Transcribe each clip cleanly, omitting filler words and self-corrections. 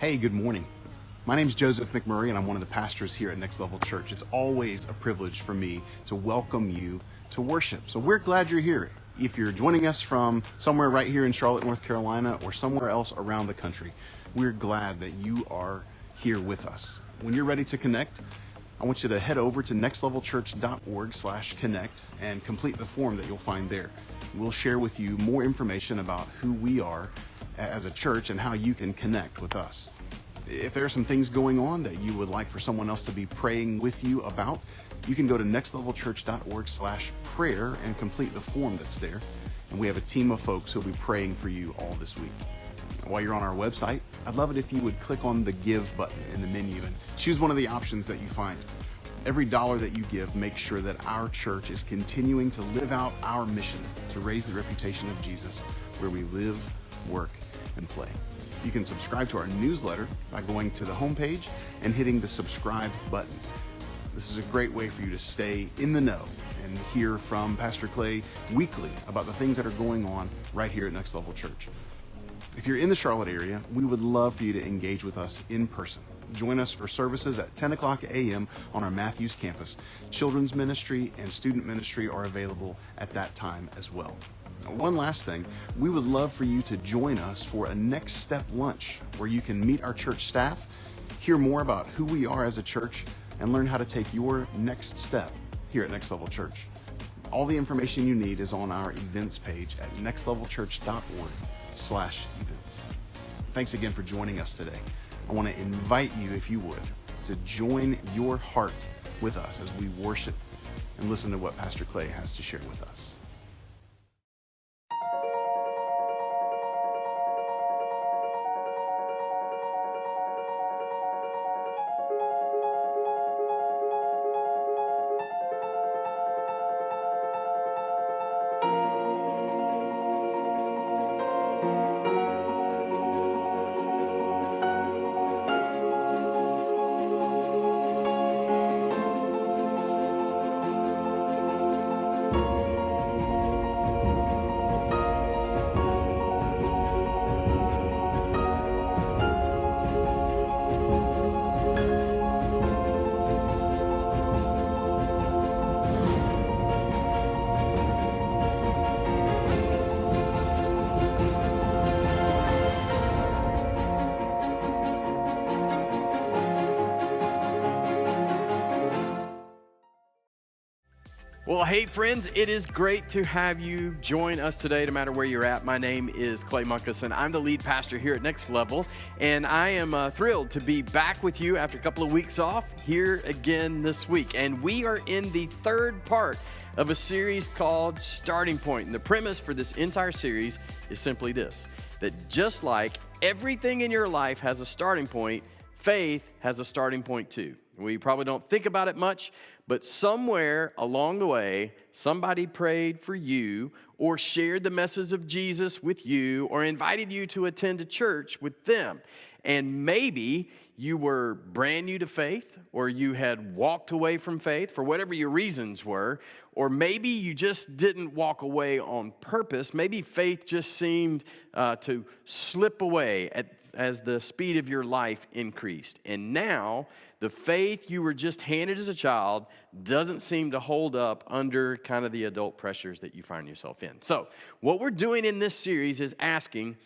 Hey, good morning. My name is Joseph McMurray, and I'm one of the pastors here at Next Level Church. It's always a privilege for me to welcome you to worship. So we're glad you're here. If you're joining us from somewhere right here in Charlotte, North Carolina, or somewhere else around the country, we're glad that you are here with us. When you're ready to connect, I want you to head over to nextlevelchurch.org/connect and complete the form that you'll find there. We'll share with you more information about who we are as a church and how you can connect with us. If there are some things going on that you would like for someone else to be praying with you about, you can go to nextlevelchurch.org/prayer and complete the form that's there. And we have a team of folks who'll be praying for you all this week. While you're on our website, I'd love it if you would click on the Give button in the menu and choose one of the options that you find. Every dollar that you give makes sure that our church is continuing to live out our mission to raise the reputation of Jesus where we live, work, and play. You can subscribe to our newsletter by going to the homepage and hitting the subscribe button. This is a great way for you to stay in the know and hear from Pastor Clay weekly about the things that are going on right here at Next Level Church. If you're in the Charlotte area, we would love for you to engage with us in person. Join us for services at 10 o'clock a.m. on our Matthews campus. Children's ministry and student ministry are available at that time as well. One last thing, we would love for you to join us for a Next Step lunch where you can meet our church staff, hear more about who we are as a church, and learn how to take your next step here at Next Level Church. All the information you need is on our events page at nextlevelchurch.org/events. Thanks again for joining us today. I want to invite you, if you would, to join your heart with us as we worship and listen to what Pastor Clay has to share with us. Well, hey friends, it is great to have you join us today, no matter where you're at. My name is Clay Munkus, and I'm the lead pastor here at Next Level, and I am thrilled to be back with you after a couple of weeks off here again this week. And we are in the third part of a series called Starting Point. And the premise for this entire series is simply this, that just like everything in your life has a starting point, faith has a starting point too. We probably don't think about it much, but somewhere along the way, somebody prayed for you or shared the message of Jesus with you or invited you to attend a church with them. And maybe you were brand new to faith, or you had walked away from faith for whatever your reasons were, or maybe you just didn't walk away on purpose. Maybe faith just seemed to slip away as the speed of your life increased. And now the faith you were just handed as a child doesn't seem to hold up under kind of the adult pressures that you find yourself in. So what we're doing in this series is asking,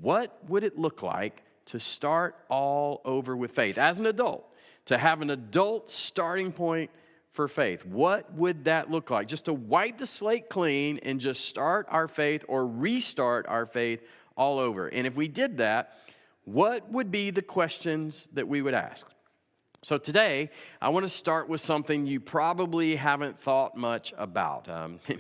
what would it look like to start all over with faith as an adult, to have an adult starting point for faith? What would that look like? Just to wipe the slate clean and just start our faith or restart our faith all over. And if we did that, what would be the questions that we would ask? So today, I want to start with something you probably haven't thought much about,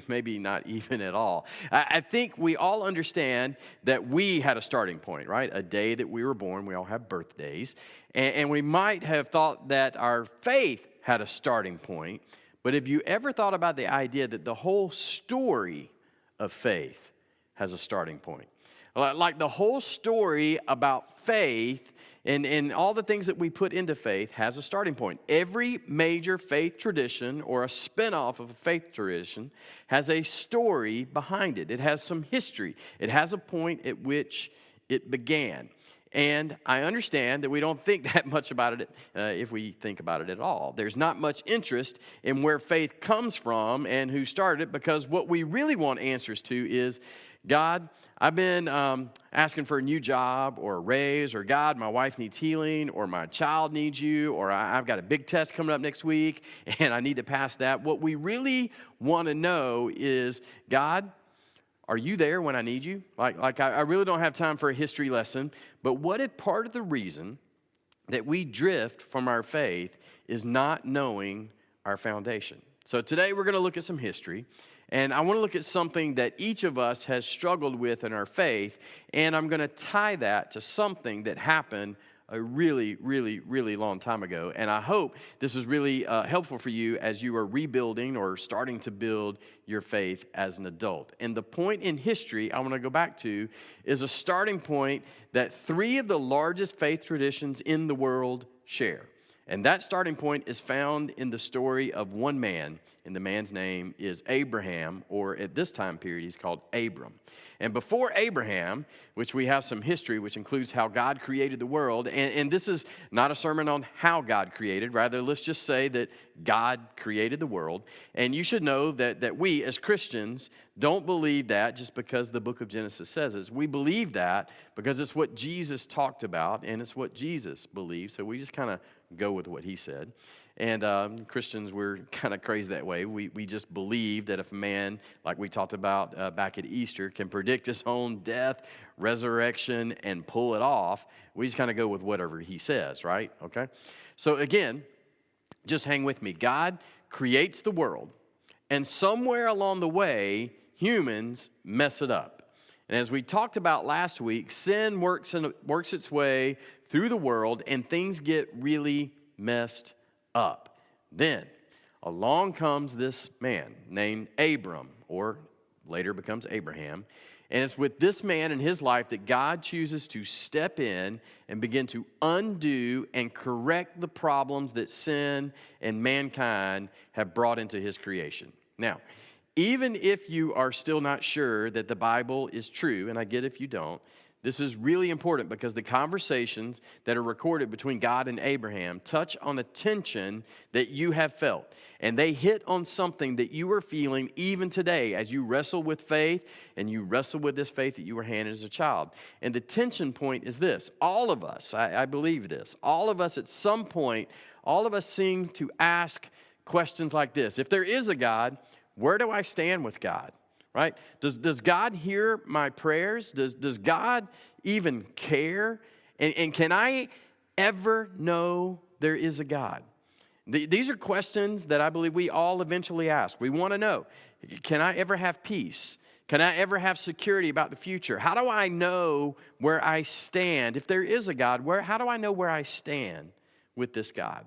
maybe not even at all. I think we all understand that we had a starting point, right? A day that we were born. We all have birthdays. And we might have thought that our faith had a starting point. But have you ever thought about the idea that the whole story of faith has a starting point? Like the whole story about faith and all the things that we put into faith has a starting point. Every major faith tradition or a spinoff of a faith tradition has a story behind it. It has some history. It has a point at which it began. And I understand that we don't think that much about it if we think about it at all. There's not much interest in where faith comes from and who started it, because what we really want answers to is, God, I've been asking for a new job or a raise, or God, my wife needs healing, or my child needs you, or I've got a big test coming up next week and I need to pass that. What we really want to know is, God, are you there when I need you? I really don't have time for a history lesson, but what if part of the reason that we drift from our faith is not knowing our foundation? So today we're going to look at some history, and I want to look at something that each of us has struggled with in our faith, and I'm going to tie that to something that happened a really, really, really long time ago. And I hope this is really helpful for you as you are rebuilding or starting to build your faith as an adult. And the point in history I want to go back to is a starting point that 3 of the largest faith traditions in the world share. And that starting point is found in the story of one man, and the man's name is Abraham, or at this time period, he's called Abram. And before Abraham, which we have some history, which includes how God created the world, and this is not a sermon on how God created, rather, let's just say that God created the world. And you should know that we, as Christians, don't believe that just because the book of Genesis says it. We believe that because it's what Jesus talked about, and it's what Jesus believed, so we just kind of go with what he said. And Christians, we're kind of crazy that way. We just believe that if a man, like we talked about back at Easter, can predict his own death, resurrection, and pull it off, we just kind of go with whatever he says, right? Okay? So again, just hang with me. God creates the world, and somewhere along the way, humans mess it up. And as we talked about last week, sin works its way through the world, and things get really messed up. Then along comes this man named Abram, or later becomes Abraham. And it's with this man in his life that God chooses to step in and begin to undo and correct the problems that sin and mankind have brought into his creation. Now, even if you are still not sure that the Bible is true, and I get if you don't, this is really important because the conversations that are recorded between God and Abraham touch on a tension that you have felt. And they hit on something that you are feeling even today as you wrestle with faith and you wrestle with this faith that you were handed as a child. And the tension point is this. All of us, I believe this, all of us at some point, all of us seem to ask questions like this. If there is a God, where do I stand with God? Right? Does God hear my prayers? Does God even care? And can I ever know there is a God? These are questions that I believe we all eventually ask. We want to know, can I ever have peace? Can I ever have security about the future? How do I know where I stand? If there is a God, how do I know where I stand with this God?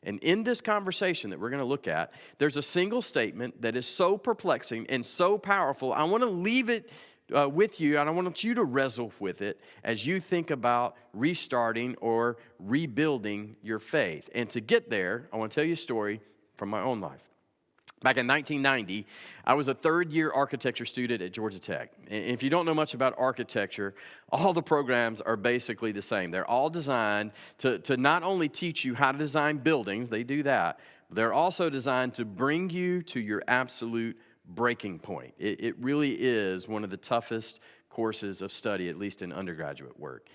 And in this conversation that we're going to look at, there's a single statement that is so perplexing and so powerful. I want to leave it with you, and I want you to wrestle with it as you think about restarting or rebuilding your faith. And to get there, I want to tell you a story from my own life. Back in 1990, I was a third-year architecture student at Georgia Tech. And if you don't know much about architecture, all the programs are basically the same. They're all designed to not only teach you how to design buildings, they do that, they're also designed to bring you to your absolute breaking point. It really is one of the toughest courses of study, at least in undergraduate work.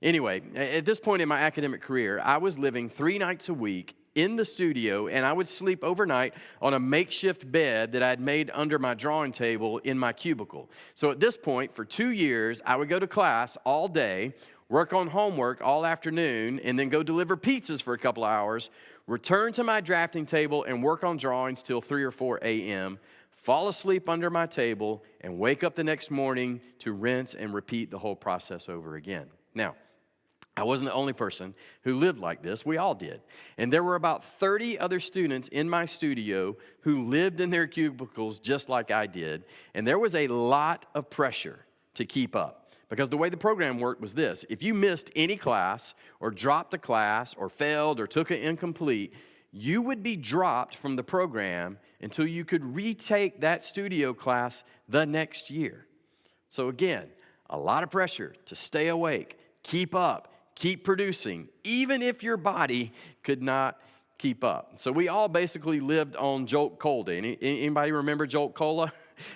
Anyway, at this point in my academic career, I was living 3 nights a week in the studio, and I would sleep overnight on a makeshift bed that I'd made under my drawing table in my cubicle. So at this point, for 2 years, I would go to class all day, work on homework all afternoon, and then go deliver pizzas for a couple of hours, return to my drafting table and work on drawings till 3 or 4 a.m., fall asleep under my table, and wake up the next morning to rinse and repeat the whole process over again. Now, I wasn't the only person who lived like this. We all did. And there were about 30 other students in my studio who lived in their cubicles just like I did. And there was a lot of pressure to keep up. Because the way the program worked was this. If you missed any class or dropped a class or failed or took it incomplete, you would be dropped from the program until you could retake that studio class the next year. So again, a lot of pressure to stay awake, keep up, keep producing, even if your body could not keep up. So we all basically lived on Jolt Cola. Anybody remember Jolt Cola?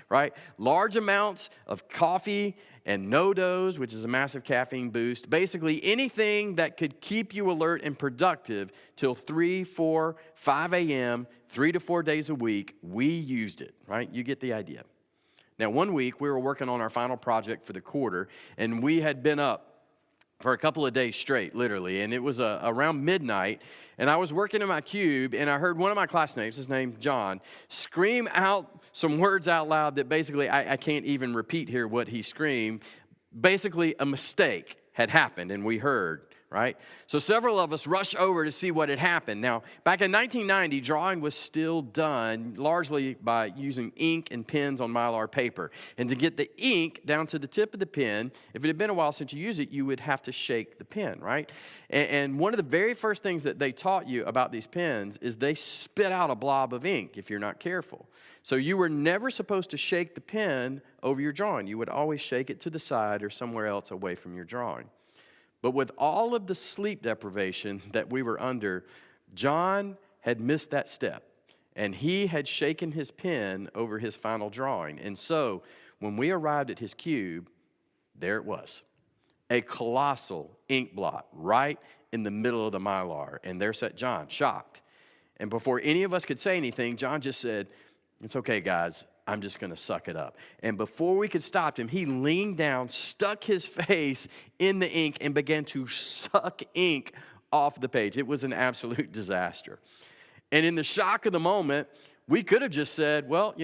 Right? Large amounts of coffee and no dose, which is a massive caffeine boost. Basically anything that could keep you alert and productive till 3, 4, 5 a.m., 3 to 4 days a week, we used it, right? You get the idea. Now, one week we were working on our final project for the quarter, and we had been up for a couple of days straight, literally, and it was around midnight, and I was working in my cube, and I heard one of my classmates, his name's John, scream out some words out loud that basically I can't even repeat here what he screamed. Basically, a mistake had happened, and we heard, right? So several of us rushed over to see what had happened. Now, back in 1990, drawing was still done largely by using ink and pens on Mylar paper. And to get the ink down to the tip of the pen, if it had been a while since you used it, you would have to shake the pen, right? And one of the very first things that they taught you about these pens is they spit out a blob of ink if you're not careful. So you were never supposed to shake the pen over your drawing. You would always shake it to the side or somewhere else away from your drawing. But with all of the sleep deprivation that we were under, John had missed that step, and he had shaken his pen over his final drawing. And so when we arrived at his cube, there it was, a colossal ink blot right in the middle of the Mylar. And there sat John, shocked. And before any of us could say anything, John just said, "It's okay, guys. I'm just going to suck it up." And before we could stop him, he leaned down, stuck his face in the ink, and began to suck ink off the page. It was an absolute disaster. And in the shock of the moment, we could have just said, well,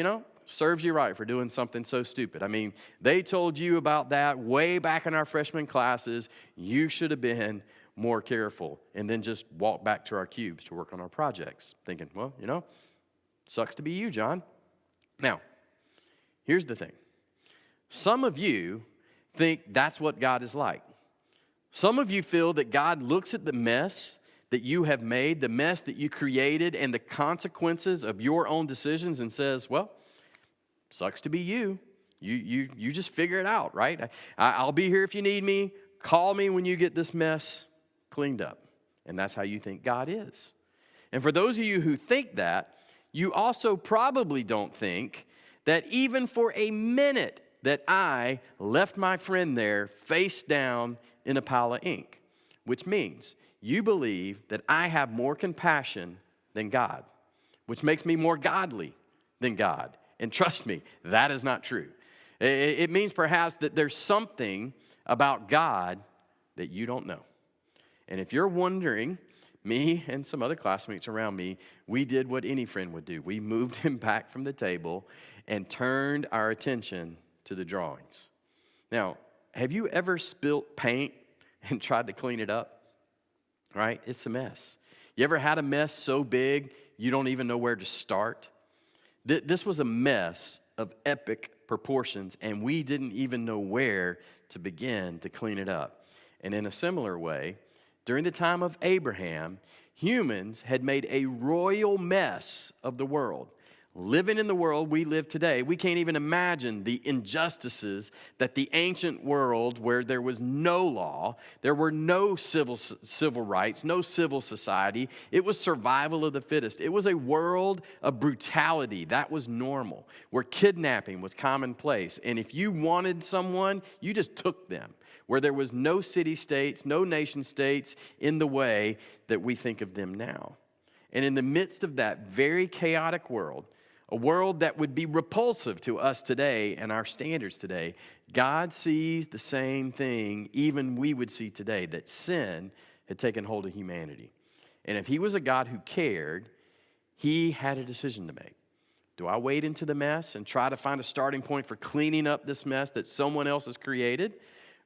serves you right for doing something so stupid. I mean, they told you about that way back in our freshman classes. You should have been more careful. And then just walk back to our cubes to work on our projects, thinking, well, sucks to be you, John. Now, here's the thing. Some of you think that's what God is like. Some of you feel that God looks at the mess that you have made, the mess that you created, and the consequences of your own decisions and says, well, sucks to be you. You just figure it out, right? I'll be here if you need me. Call me when you get this mess cleaned up. And that's how you think God is. And for those of you who think that, you also probably don't think that even for a minute that I left my friend there face down in a pile of ink, which means you believe that I have more compassion than God, which makes me more godly than God. And trust me, that is not true. It means perhaps that there's something about God that you don't know. And if you're wondering, me and some other classmates around me, we did what any friend would do. We moved him back from the table and turned our attention to the drawings. Now, have you ever spilt paint and tried to clean it up? Right? It's a mess. You ever had a mess so big you don't even know where to start? This was a mess of epic proportions, and we didn't even know where to begin to clean it up. And in a similar way, during the time of Abraham, humans had made a royal mess of the world. Living in the world we live today, we can't even imagine the injustices that the ancient world, where there was no law, there were no civil rights, no civil society. It was survival of the fittest. It was a world of brutality. That was normal, where kidnapping was commonplace. And if you wanted someone, you just took them, where there was no city-states, no nation-states in the way that we think of them now. And in the midst of that very chaotic world, a world that would be repulsive to us today and our standards today, God sees the same thing even we would see today, that sin had taken hold of humanity. And if he was a God who cared, he had a decision to make. Do I wade into the mess and try to find a starting point for cleaning up this mess that someone else has created?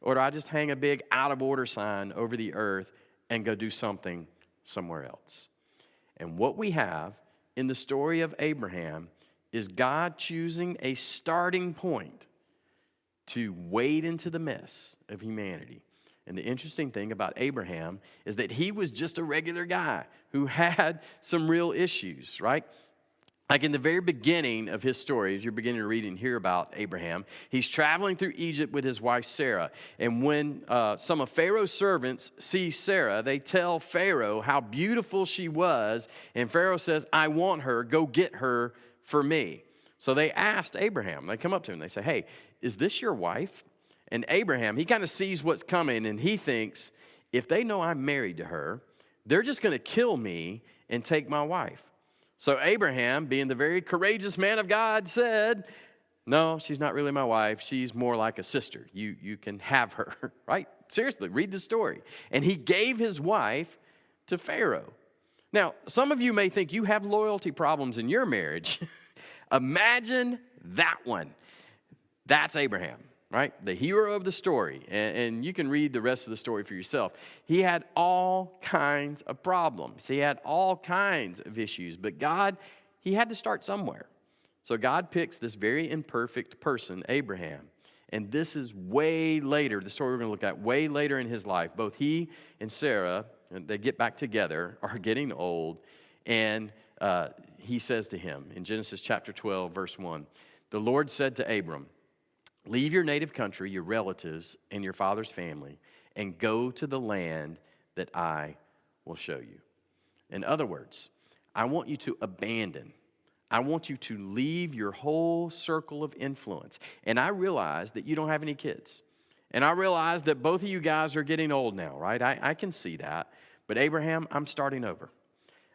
Or do I just hang a big out of order sign over the earth and go do something somewhere else? And what we have in the story of Abraham is God choosing a starting point to wade into the mess of humanity. And the interesting thing about Abraham is that he was just a regular guy who had some real issues, right? Like in the very beginning of his story, as you're beginning to read and hear about Abraham, he's traveling through Egypt with his wife Sarah. And when some of Pharaoh's servants see Sarah, they tell Pharaoh how beautiful she was. And Pharaoh says, I want her, go get her for me. So they asked Abraham, they come up to him, they say, hey, is this your wife? And Abraham, he kind of sees what's coming and he thinks, if they know I'm married to her, they're just going to kill me and take my wife. So Abraham, being the very courageous man of God, said, no, she's not really my wife. She's more like a sister. You can have her, right? Seriously, read the story. And he gave his wife to Pharaoh. Now, some of you may think you have loyalty problems in your marriage. Imagine that one. That's Abraham, right? The hero of the story. And you can read the rest of the story for yourself. He had all kinds of problems. He had all kinds of issues. But God, he had to start somewhere. So God picks this very imperfect person, Abraham. And this is way later, the story we're going to look at, way later in his life. Both he and Sarah, they get back together, are getting old. And he says to him in Genesis chapter 12, verse 1, the Lord said to Abram, leave your native country, your relatives, and your father's family, and go to the land that I will show you. In other words, I want you to abandon. I want you to leave your whole circle of influence. And I realize that you don't have any kids. And I realize that both of you guys are getting old now, right? I can see that. But Abraham, I'm starting over.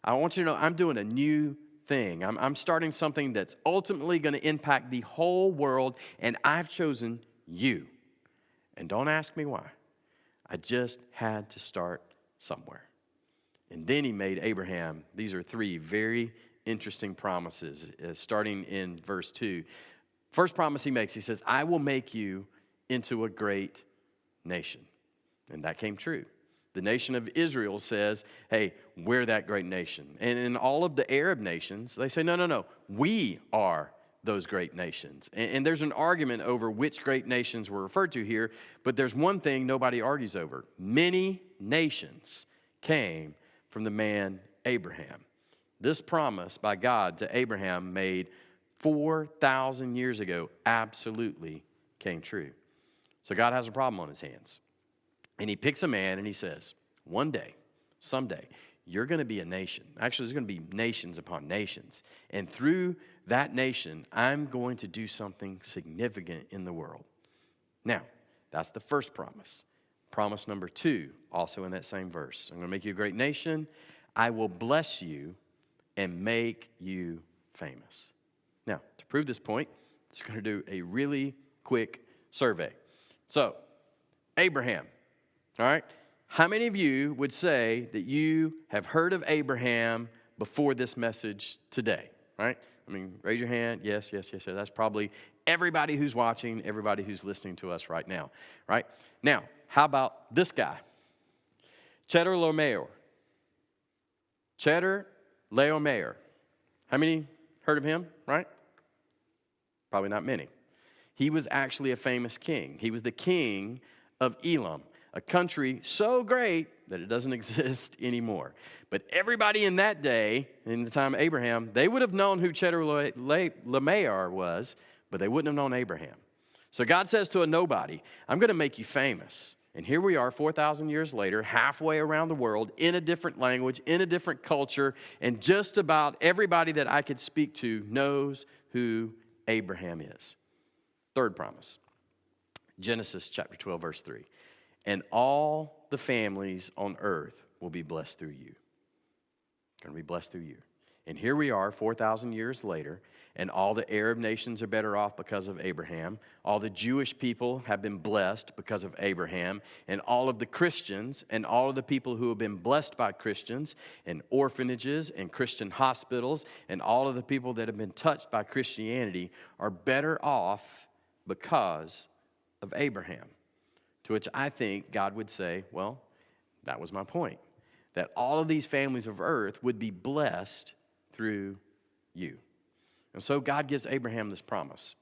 I want you to know I'm doing a new thing. I'm starting something that's ultimately going to impact the whole world, and I've chosen you. And don't ask me why. I just had to start somewhere. And then he made Abraham, these are three very interesting promises, starting in verse 2. First promise he makes, he says, I will make you into a great nation. And that came true. The nation of Israel says, hey, we're that great nation. And in all of the Arab nations, they say, no, we are those great nations. And there's an argument over which great nations were referred to here, but there's one thing nobody argues over. Many nations came from the man Abraham. This promise by God to Abraham made 4,000 years ago absolutely came true. So God has a problem on his hands. And he picks a man and he says, one day, someday, you're going to be a nation. Actually, there's going to be nations upon nations. And through that nation, I'm going to do something significant in the world. Now, that's the first promise. Promise number 2, also in that same verse. I'm going to make you a great nation. I will bless you and make you famous. Now, to prove this point, I'm just going to do a really quick survey. So, Abraham. All right, how many of you would say that you have heard of Abraham before this message today? All right, I mean, raise your hand. Yes. That's probably everybody who's watching, everybody who's listening to us right now. Right now, how about this guy, Chedorlaomer? Chedorlaomer. How many heard of him? Right? Probably not many. He was actually a famous king. He was the king of Elam. A country so great that it doesn't exist anymore. But everybody in that day, in the time of Abraham, they would have known who Chedorlaomer was, but they wouldn't have known Abraham. So God says to a nobody, I'm going to make you famous. And here we are 4,000 years later, halfway around the world, in a different language, in a different culture, and just about everybody that I could speak to knows who Abraham is. Third promise, Genesis chapter 12, verse 3. And all the families on earth will be blessed through you. Going to be blessed through you. And here we are 4,000 years later, and all the Arab nations are better off because of Abraham. All the Jewish people have been blessed because of Abraham. And all of the Christians and all of the people who have been blessed by Christians and orphanages and Christian hospitals and all of the people that have been touched by Christianity are better off because of Abraham. To which I think God would say, well, that was my point. That all of these families of earth would be blessed through you. And so God gives Abraham this promise.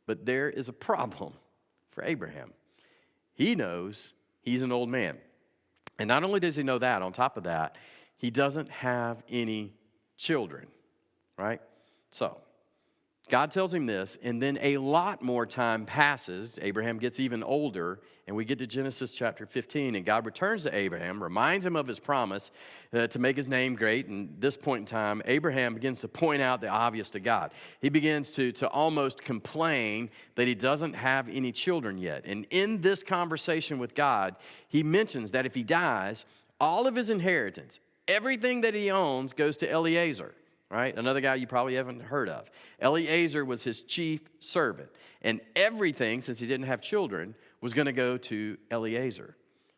But there is a problem for Abraham. He knows he's an old man. And not only does he know that, on top of that, he doesn't have any children, right? So, God tells him this, and then a lot more time passes. Abraham gets even older, and we get to Genesis chapter 15, and God returns to Abraham, reminds him of his promise to make his name great. And at this point in time, Abraham begins to point out the obvious to God. He begins to almost complain that he doesn't have any children yet. And in this conversation with God, he mentions that if he dies, all of his inheritance, everything that he owns, goes to Eliezer. Right? Another guy you probably haven't heard of. Eliezer was his chief servant. And everything, since he didn't have children, was going to go to Eliezer.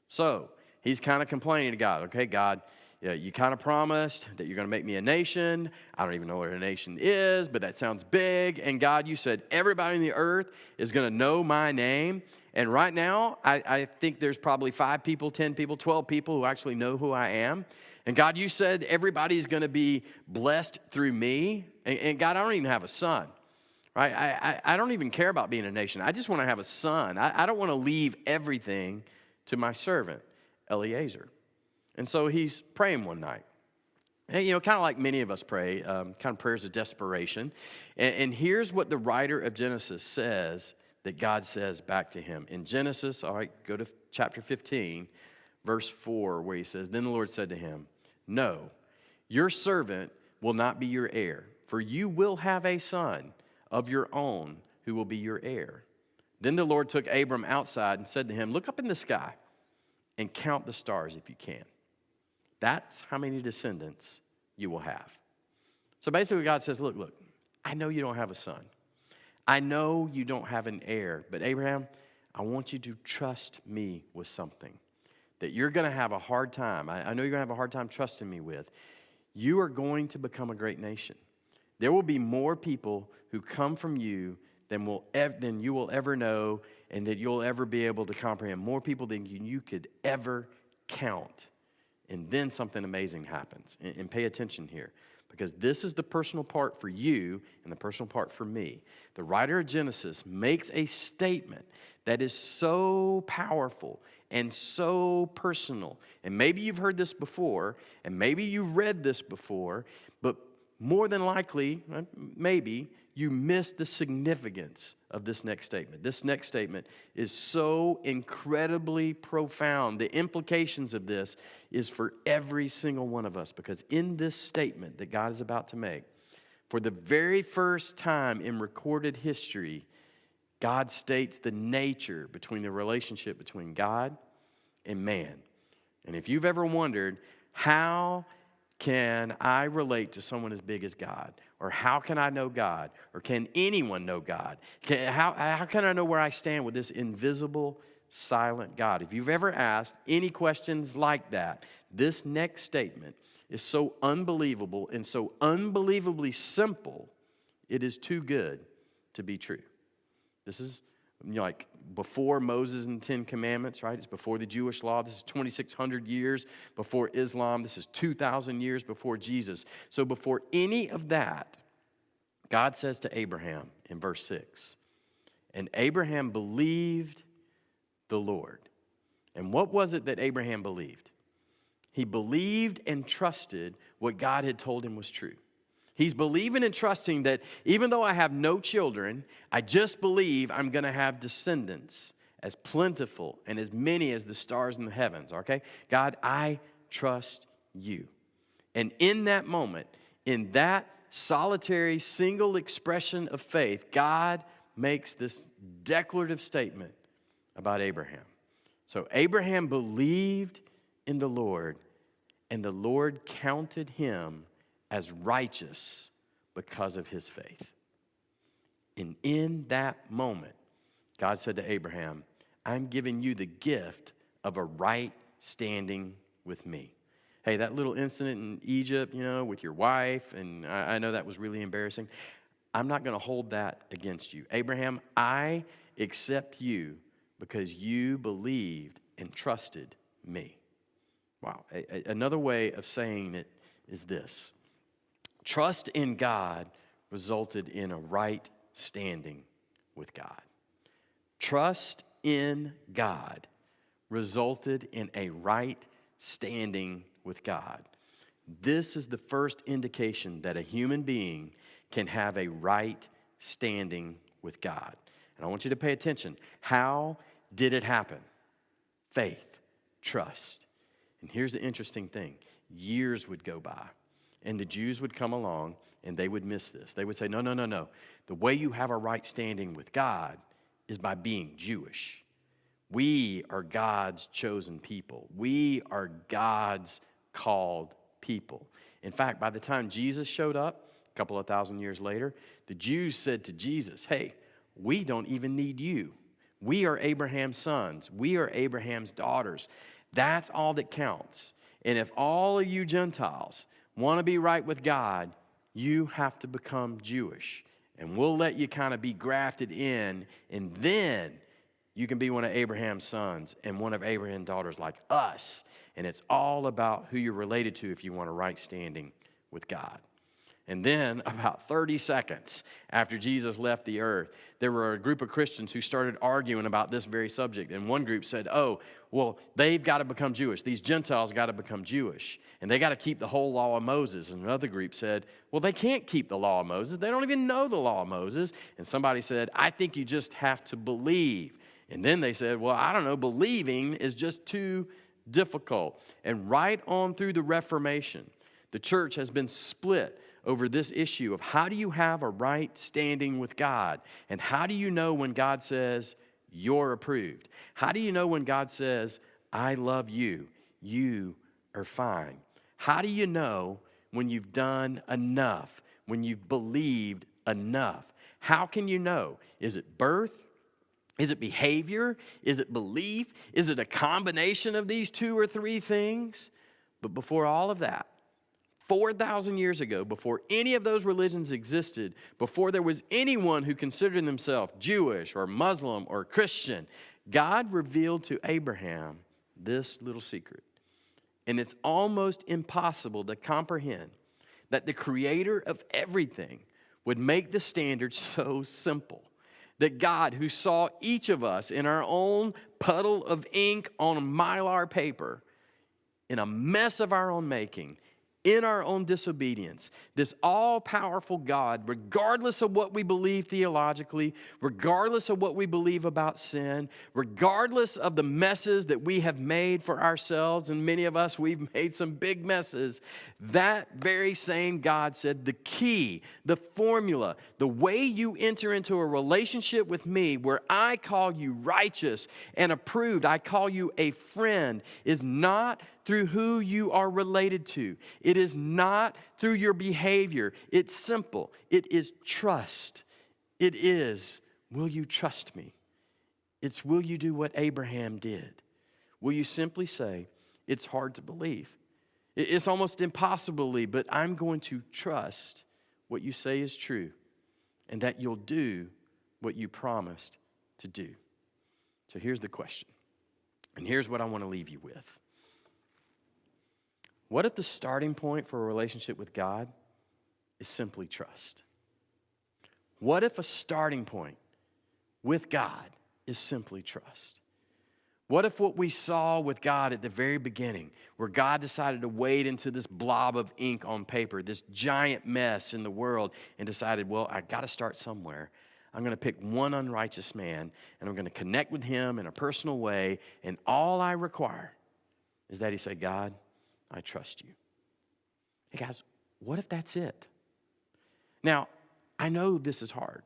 So he's kind of complaining to God. Okay, God, you kind of promised that you're going to make me a nation. I don't even know what a nation is, but that sounds big. And God, you said everybody on the earth is going to know my name. And right now, I think there's probably 5 people, 10 people, 12 people who actually know who I am. And God, you said everybody's going to be blessed through me. And God, I don't even have a son, right? I don't even care about being a nation. I just want to have a son. I don't want to leave everything to my servant, Eliezer. And so he's praying one night. And, kind of like many of us pray, kind of prayers of desperation. And here's what the writer of Genesis says that God says back to him. In Genesis, all right, go to chapter 15, verse 4, where he says, "Then the Lord said to him, 'No, your servant will not be your heir, for you will have a son of your own who will be your heir.' Then the Lord took Abram outside and said to him, 'Look up in the sky and count the stars if you can. That's how many descendants you will have.'" So basically God says, look, I know you don't have a son. I know you don't have an heir, but Abraham, I want you to trust me with something that you're going to have a hard time. I know you're going to have a hard time trusting me with. You are going to become a great nation. There will be more people who come from you than you will ever know and that you'll ever be able to comprehend. More people than you could ever count. And then something amazing happens. And pay attention here, because this is the personal part for you and the personal part for me. The writer of Genesis makes a statement that is so powerful and so personal. And maybe you've heard this before, and maybe you've read this before, but more than likely, maybe, you missed the significance of this next statement. This next statement is so incredibly profound. The implications of this is for every single one of us, because in this statement that God is about to make, for the very first time in recorded history, God states the nature between the relationship between God and man. And if you've ever wondered, how can I relate to someone as big as God? Or how can I know God? Or can anyone know God? How can I know where I stand with this invisible, silent God? If you've ever asked any questions like that, this next statement is so unbelievable and so unbelievably simple, it is too good to be true. This is like before Moses and the 10 Commandments, right? It's before the Jewish law. This is 2,600 years before Islam. This is 2,000 years before Jesus. So before any of that, God says to Abraham in verse 6, "And Abraham believed the Lord." And what was it that Abraham believed? He believed and trusted what God had told him was true. He's believing and trusting that even though I have no children, I just believe I'm going to have descendants as plentiful and as many as the stars in the heavens, okay? God, I trust you. And in that moment, in that solitary single expression of faith, God makes this declarative statement about Abraham. So Abraham believed in the Lord, and the Lord counted him as righteous because of his faith. And in that moment, God said to Abraham, "I'm giving you the gift of a right standing with me." Hey, that little incident in Egypt, with your wife, and I know that was really embarrassing. I'm not going to hold that against you. Abraham, I accept you because you believed and trusted me. Wow. Another way of saying it is this. Trust in God resulted in a right standing with God. Trust in God resulted in a right standing with God. This is the first indication that a human being can have a right standing with God. And I want you to pay attention. How did it happen? Faith, trust. And here's the interesting thing. Years would go by, and the Jews would come along, and they would miss this. They would say, no, no, no, no. The way you have a right standing with God is by being Jewish. We are God's chosen people. We are God's called people. In fact, by the time Jesus showed up, a couple of thousand years later, the Jews said to Jesus, hey, we don't even need you. We are Abraham's sons. We are Abraham's daughters. That's all that counts. And if all of you Gentiles want to be right with God, you have to become Jewish. And we'll let you kind of be grafted in, and then you can be one of Abraham's sons and one of Abraham's daughters like us. And it's all about who you're related to if you want a right standing with God. And then about 30 seconds after Jesus left the earth, there were a group of Christians who started arguing about this very subject. And one group said, oh, well, they've got to become Jewish. These Gentiles got to become Jewish. And they got to keep the whole law of Moses. And another group said, well, they can't keep the law of Moses. They don't even know the law of Moses. And somebody said, I think you just have to believe. And then they said, well, I don't know, believing is just too difficult. And right on through the Reformation, the church has been split over this issue of how do you have a right standing with God? And how do you know when God says, you're approved? How do you know when God says, I love you, you are fine? How do you know when you've done enough, when you've believed enough? How can you know? Is it birth? Is it behavior? Is it belief? Is it a combination of these two or three things? But before all of that, 4,000 years ago, before any of those religions existed, before there was anyone who considered themselves Jewish or Muslim or Christian, God revealed to Abraham this little secret. And it's almost impossible to comprehend that the creator of everything would make the standard so simple. That God, who saw each of us in our own puddle of ink on a mylar paper, in a mess of our own making, in our own disobedience, this all-powerful God, regardless of what we believe theologically, regardless of what we believe about sin, regardless of the messes that we have made for ourselves, and many of us, we've made some big messes, that very same God said, the key, the formula, the way you enter into a relationship with me where I call you righteous and approved, I call you a friend, is not through who you are related to. It is not through your behavior. It's simple. It is trust. It is, will you trust me? It's, will you do what Abraham did? Will you simply say, it's hard to believe. It's almost impossible to believe, but I'm going to trust what you say is true and that you'll do what you promised to do. So here's the question, and here's what I want to leave you with. What if the starting point for a relationship with God is simply trust? What if a starting point with God is simply trust? What if what we saw with God at the very beginning, where God decided to wade into this blob of ink on paper, this giant mess in the world, and decided, well, I got to start somewhere. I'm going to pick one unrighteous man, and I'm going to connect with him in a personal way, and all I require is that he say, God, I trust you. Hey guys, what if that's it? Now, I know this is hard.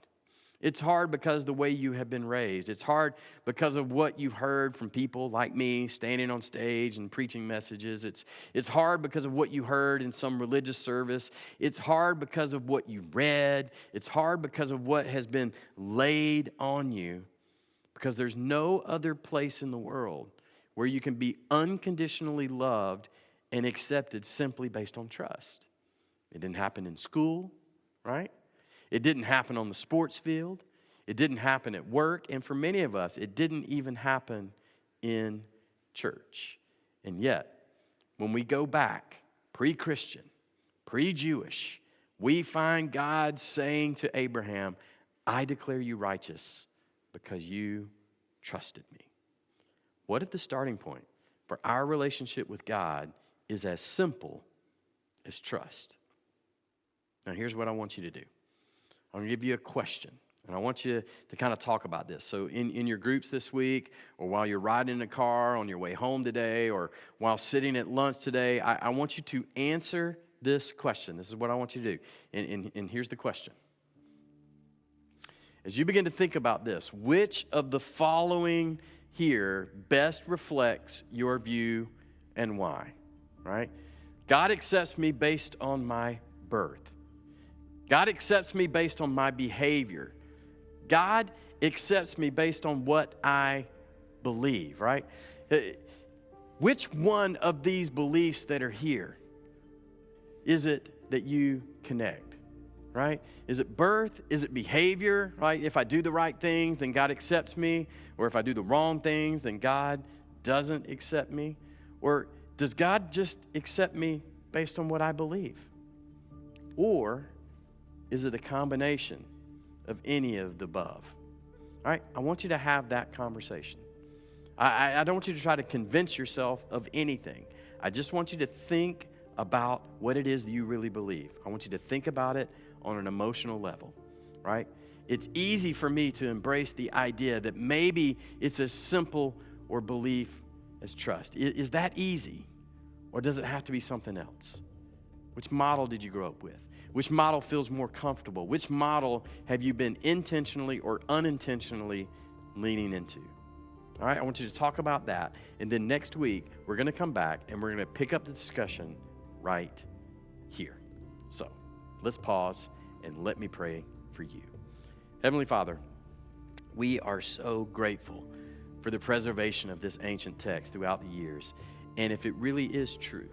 It's hard because of the way you have been raised. It's hard because of what you've heard from people like me standing on stage and preaching messages. It's hard because of what you heard in some religious service. It's hard because of what you read. It's hard because of what has been laid on you. Because there's no other place in the world where you can be unconditionally loved and accepted simply based on trust. It didn't happen in school, right? It didn't happen on the sports field. It didn't happen at work. And for many of us, it didn't even happen in church. And yet, when we go back, pre-Christian, pre-Jewish, we find God saying to Abraham, I declare you righteous because you trusted me. What if the starting point for our relationship with God is as simple as trust? Now, here's what I want you to do. I'm going to give you a question, and I want you to kind of talk about this. So in your groups this week, or while you're riding in the car on your way home today, or while sitting at lunch today, I want you to answer this question. This is what I want you to do. And here's the question. As you begin to think about this, which of the following here best reflects your view and why? Right? God accepts me based on my birth. God accepts me based on my behavior. God accepts me based on what I believe, right? Which one of these beliefs that are here is it that you connect, right? Is it birth? Is it behavior, right? If I do the right things, then God accepts me. Or if I do the wrong things, then God doesn't accept me. Or does God just accept me based on what I believe? Or is it a combination of any of the above? All right, I want you to have that conversation. I don't want you to try to convince yourself of anything. I just want you to think about what it is that you really believe. I want you to think about it on an emotional level, right? It's easy for me to embrace the idea that maybe it's as simple or belief as trust. Is that easy? Or does it have to be something else? Which model did you grow up with? Which model feels more comfortable? Which model have you been intentionally or unintentionally leaning into? All right, I want you to talk about that. And then next week, we're going to come back and we're going to pick up the discussion right here. So let's pause and let me pray for you. Heavenly Father, we are so grateful for the preservation of this ancient text throughout the years. And if it really is true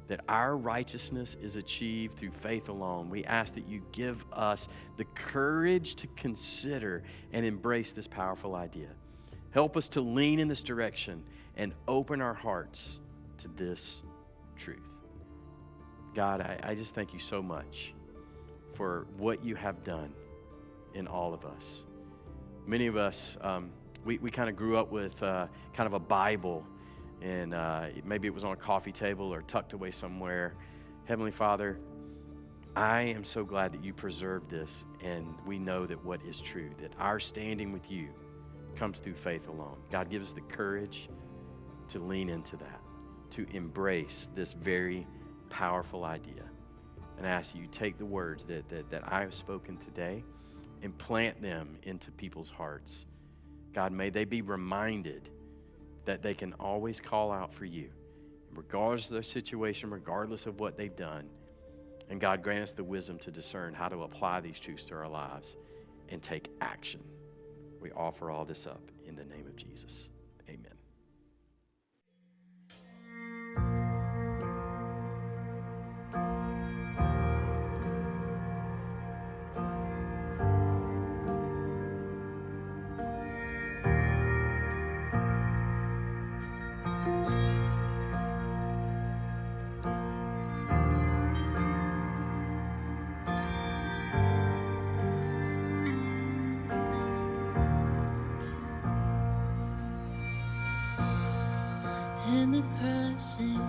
that our righteousness is achieved through faith alone, we ask that you give us the courage to consider and embrace this powerful idea. Help us to lean in this direction and open our hearts to this truth. God, I just thank you so much for what you have done in all of us. Many of us, we kind of grew up with kind of a Bible, and maybe it was on a coffee table or tucked away somewhere. Heavenly Father, I am so glad that you preserved this, and we know that what is true, that our standing with you comes through faith alone. God, give us the courage to lean into that, to embrace this very powerful idea. And I ask you take the words that I have spoken today and plant them into people's hearts. God, may they be reminded that they can always call out for you, regardless of their situation, regardless of what they've done. And God, grant us the wisdom to discern how to apply these truths to our lives and take action. We offer all this up in the name of Jesus. Amen. In the crashing,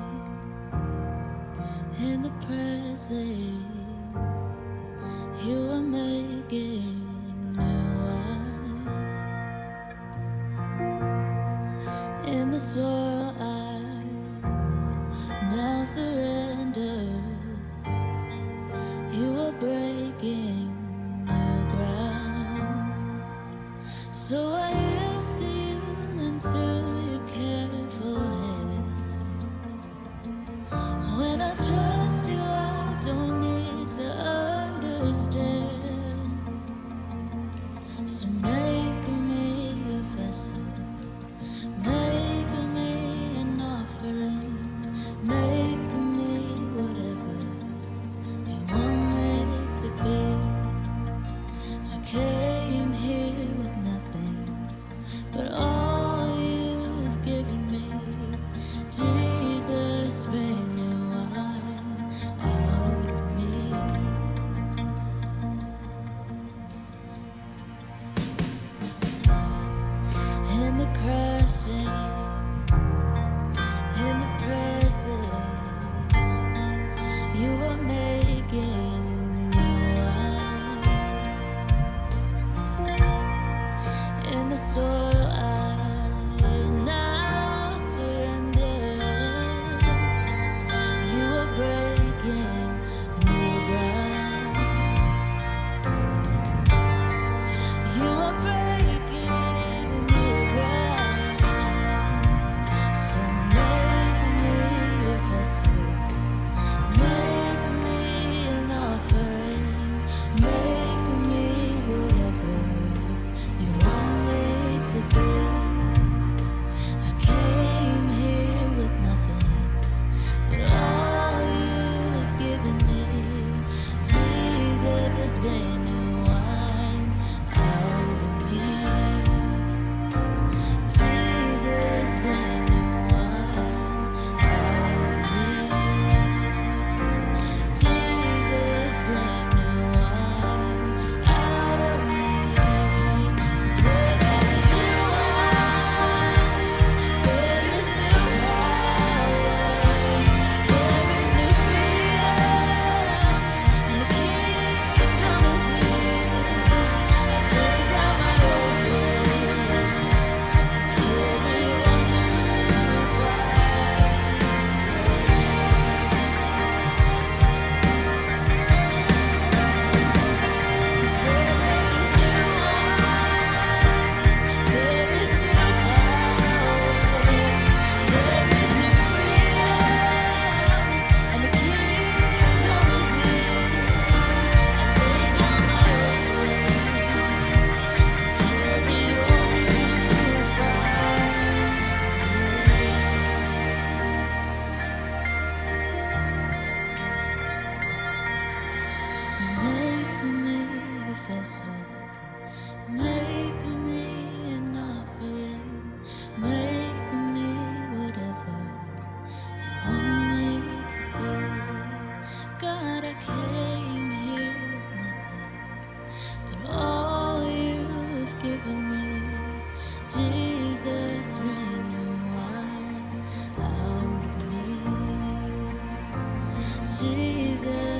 in the pressing, you are making new wine. In the soil I now surrender, you are breaking new ground. So I yield to you into your careful hand. When I trust you, I don't need to understand. So make me a vessel, make me an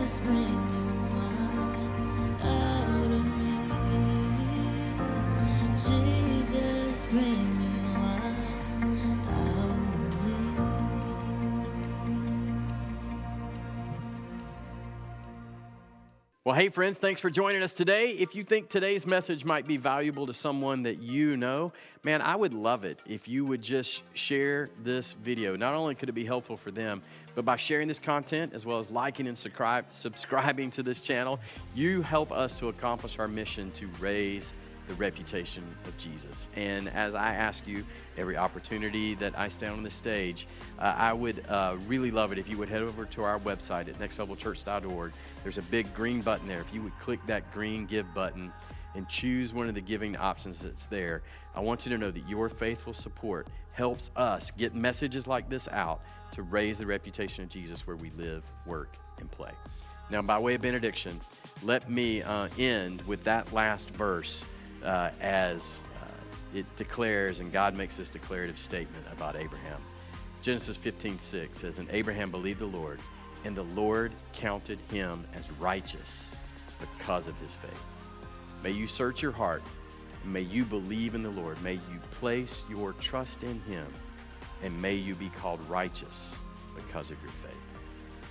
Jesus, bring new wine out of me. Jesus, bring new wine out of me. Well, hey, friends, thanks for joining us today. If you think today's message might be valuable to someone that you know, man, I would love it if you would just share this video. Not only could it be helpful for them, but by sharing this content as well as liking and subscribing to this channel, you help us to accomplish our mission to raise the reputation of Jesus. And as I ask you every opportunity that I stand on the stage, I would really love it if you would head over to our website at nextlevelchurch.org. There's a big green button there. If you would click that green give button and choose one of the giving options that's there, I want you to know that your faithful support helps us get messages like this out to raise the reputation of Jesus where we live, work, and play. Now, by way of benediction, let me end with that last verse as it declares, and God makes this declarative statement about Abraham. Genesis 15:6 says, "And Abraham believed the Lord, and the Lord counted him as righteous because of his faith." May you search your heart, and may you believe in the Lord. May you place your trust in him, and may you be called righteous because of your faith.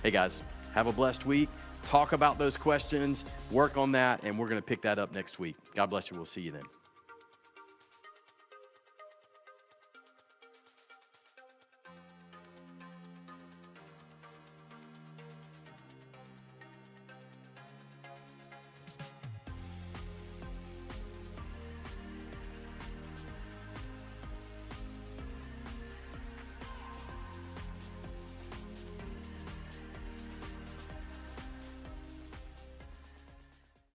Hey guys, have a blessed week. Talk about those questions, work on that, and we're going to pick that up next week. God bless you. We'll see you then.